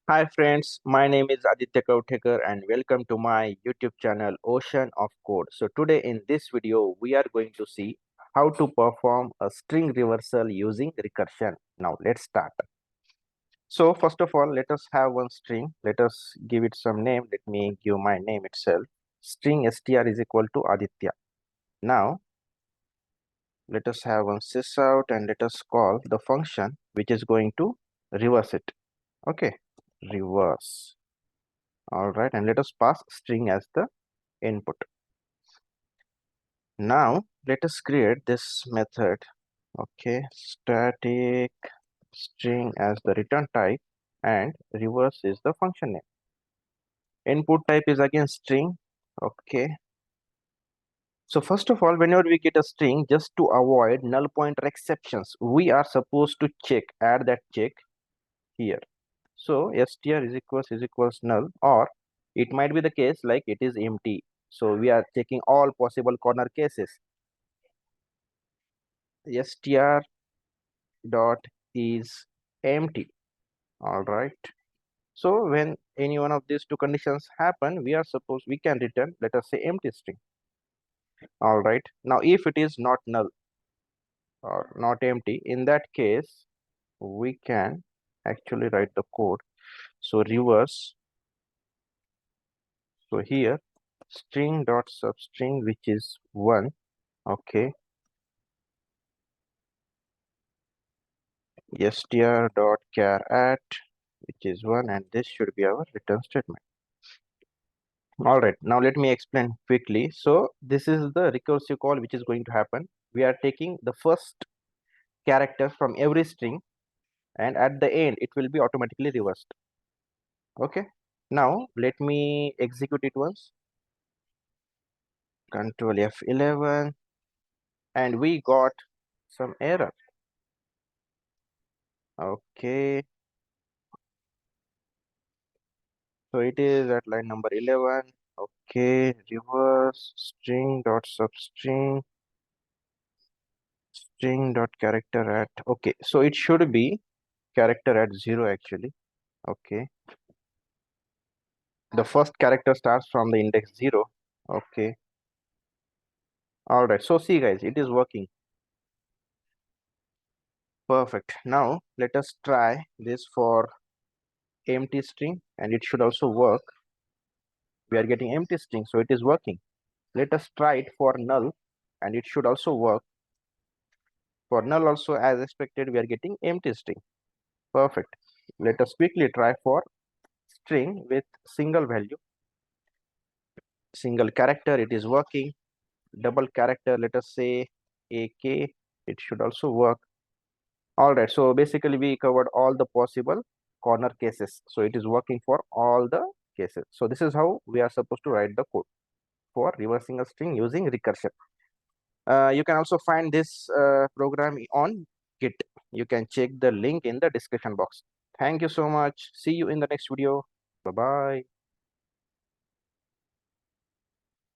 Hi friends, my name is Aditya Kauthekar and welcome to my YouTube channel Ocean of Code. So today in this video we are going to see how to perform a string reversal using recursion. Now let's start. So first of all, let us have one string. Let us give it some name. Let me give my name itself. String str is equal to Aditya. Now let us have one sysout and let us call the function which is going to reverse it. Okay, reverse. All right, and let us pass string as the input. Now let us create this method. Okay, static string as the return type and reverse is the function name. Input type is again string. Okay, so first of all, whenever we get a string, just to avoid null pointer exceptions, we are supposed to add that check here. So str is equals null, or it might be the case like it is empty. So we are checking all possible corner cases. Str dot is empty. All right. So when any one of these two conditions happen, we can return, let us say, empty string. All right. Now if it is not null or not empty, in that case we can actually write the code. So reverse. So here string dot substring, which is 1. Okay, str dot char at, which is 1, and this should be our return statement. All right, now let me explain quickly. So this is the recursive call which is going to happen. We are taking the first character from every string, and at the end it will be automatically reversed. Okay, now let me execute it once. Control F11, and we got some error. Okay, so it is at line number 11. Okay, reverse string dot substring string dot character at. Okay, so it should be character at 0 actually. Okay, the first character starts from the index 0. Okay, all right, so see guys, it is working perfect. Now let us try this for empty string, and it should also work. We are getting empty string, so it is working. Let us try it for null, and it should also work. For null also, as expected, we are getting empty string. Perfect. Let us quickly try for string with single value, single character. It is working. Double character, let us say AK, it should also work. All right, so basically we covered all the possible corner cases, so it is working for all the cases. So this is how we are supposed to write the code for reversing a string using recursion. You can also find this program on Git. You can check the link in the description box. Thank you so much. See you in the next video. Bye bye.